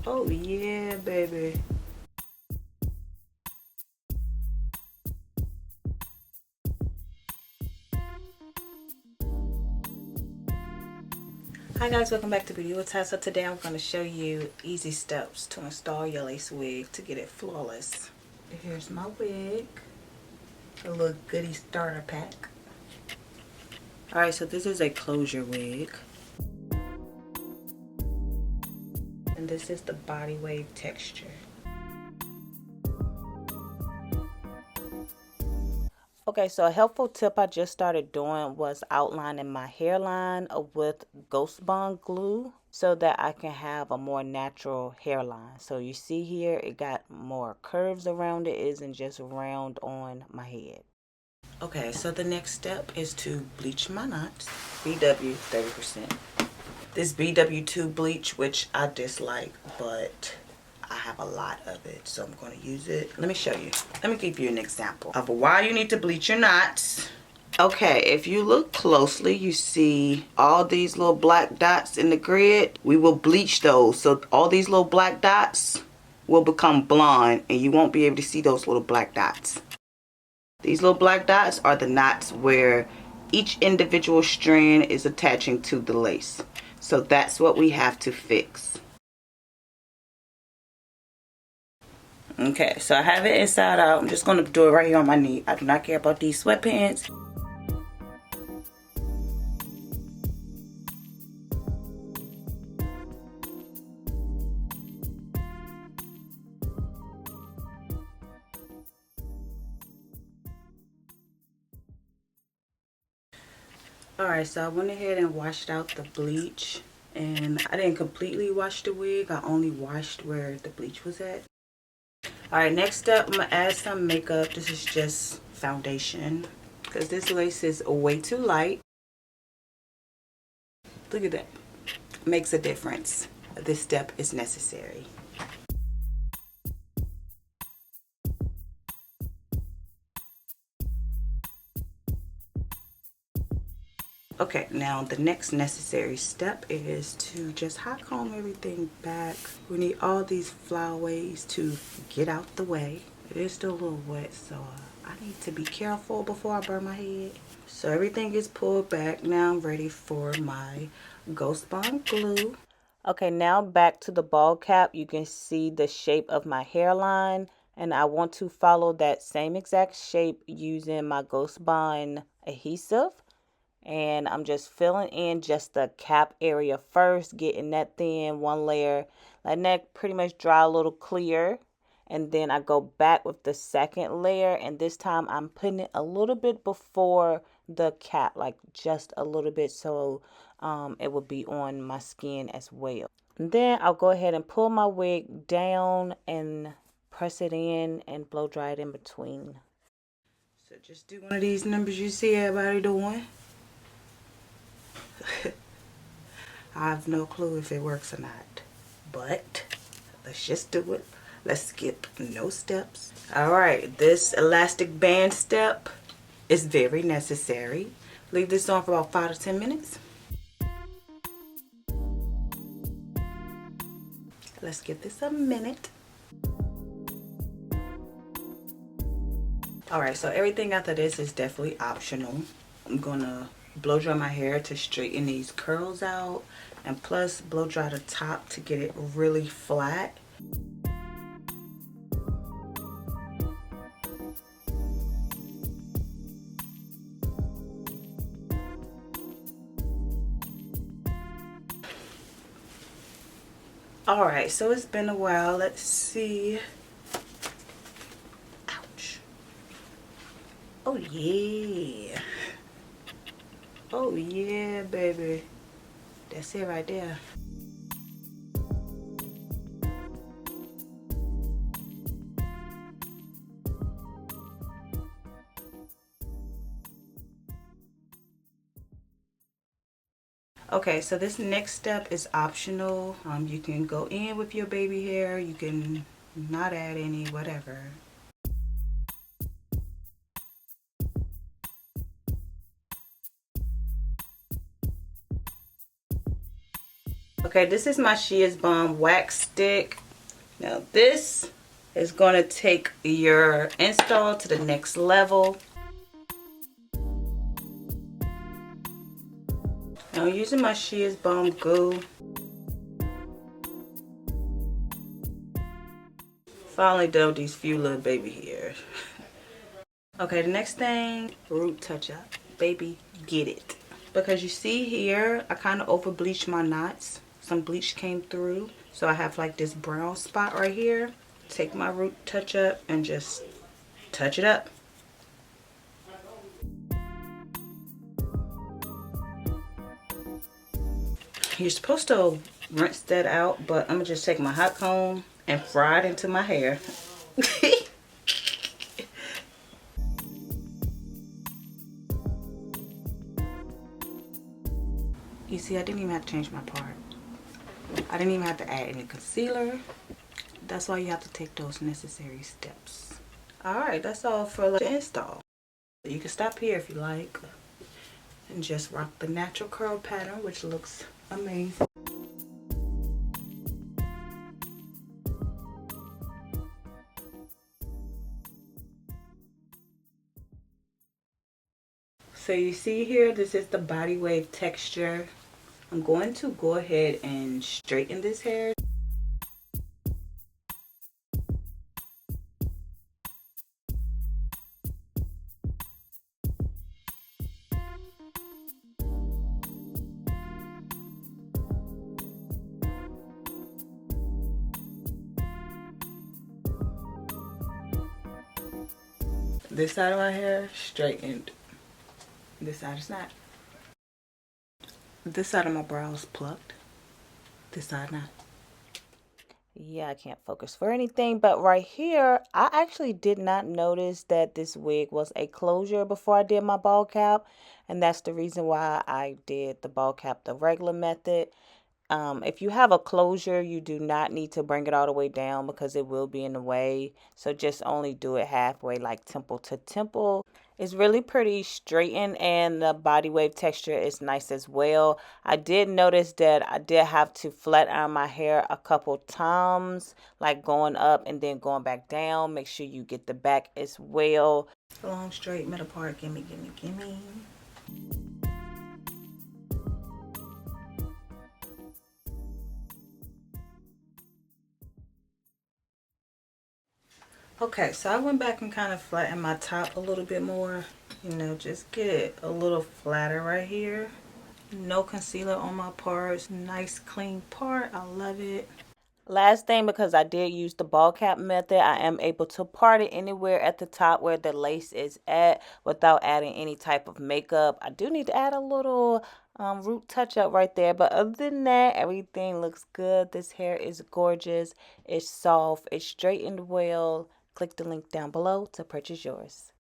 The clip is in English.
Oh yeah, baby. Hi guys, welcome back to BeautyWithTy. So today I'm going to show you easy steps to install your lace wig to get it flawless. Here's my wig, a little goodie starter pack. Alright, so this is a closure wig. And this is the body wave texture. Okay, so a helpful tip I just started doing was outlining my hairline with Ghost Bond glue so that I can have a more natural hairline. So you see here, it got more curves around it. It isn't just round on my head. Okay, so the next step is to bleach my knots. BW 30%. This BW2 bleach, which I dislike, but I have a lot of it, so I'm going to use it. Let me show you. Let me give you an example of why you need to bleach your knots. Okay, if you look closely, you see all these little black dots in the grid. We will bleach those, so all these little black dots will become blonde, and you won't be able to see those little black dots. These little black dots are the knots where each individual strand is attaching to the lace. So that's what we have to fix. Okay, so I have it inside out. I'm just going to do it right here on my knee. I do not care about these sweatpants. Alright, so I went ahead and washed out the bleach. And I didn't completely wash the wig. I only washed where the bleach was at. Alright, next step, I'm going to add some makeup. This is just foundation, because this lace is way too light. Look at that. Makes a difference. This step is necessary. Okay, now the next necessary step is to just hot comb everything back. We need all these flyaways to get out the way. It is still a little wet, so I need to be careful before I burn my head. So everything is pulled back. Now I'm ready for my Ghost Bond glue. Okay, now back to the ball cap. You can see the shape of my hairline, and I want to follow that same exact shape using my Ghost Bond adhesive. And I'm just filling in just the cap area first, getting that thin, one layer, letting that pretty much dry a little clear. And then I go back with the second layer, and this time I'm putting it a little bit before the cap, like just a little bit, so it will be on my skin as well. And then I'll go ahead and pull my wig down and press it in and blow dry it in between. So just do one of these numbers you see everybody doing. I have no clue if it works or not, but let's just do it. Let's skip no steps. All right, this elastic band step is very necessary. Leave this on for about 5 to 10 minutes. Let's give this a minute. All right, so everything after this is definitely optional. I'm gonna blow dry my hair to straighten these curls out, and plus blow dry the top to get it really flat. All right, so it's been a while. Let's see. Ouch. Oh yeah. Oh yeah, baby. That's it right there. Okay, so this next step is optional. You can go in with your baby hair. You can not add any, whatever. Okay, this is my She Is Bomb wax stick. Now this is going to take your install to the next level. Now I'm using my She Is Bomb glue. Finally done with these few little baby hairs. Okay, the next thing, root touch up. Baby, get it. Because you see here, I kind of over bleached my knots. Some bleach came through. So I have like this brown spot right here. Take my root touch up and just touch it up. You're supposed to rinse that out, but I'm gonna just take my hot comb and fry it into my hair. You see, I didn't even have to change my part. I didn't even have to add any concealer. That's why you have to take those necessary steps. Alright, that's all for the install. You can stop here if you like and just rock the natural curl pattern, which looks amazing. So you see here, this is the body wave texture. I'm going to go ahead and straighten this hair. This side of my hair straightened. This side is not. This side of my brows plucked. This side not. Yeah, I can't focus for anything, but right here, I actually did not notice that this wig was a closure before I did my ball cap, and that's the reason why I did the ball cap the regular method. If you have a closure, you do not need to bring it all the way down because it will be in the way. So just only do it halfway, like temple to temple. It's really pretty straightened and the body wave texture is nice as well. I did notice that I did have to flat iron my hair a couple times, like going up and then going back down. Make sure you get the back as well. Long, straight, middle part, gimme, gimme, gimme. Okay, so I went back and kind of flattened my top a little bit more. You know, just get it a little flatter right here. No concealer on my parts. Nice clean part. I love it. Last thing, because I did use the ball cap method, I am able to part it anywhere at the top where the lace is at without adding any type of makeup. I do need to add a little root touch up right there, but other than that, everything looks good. This hair is gorgeous. It's soft. It's straightened well. Click the link down below to purchase yours.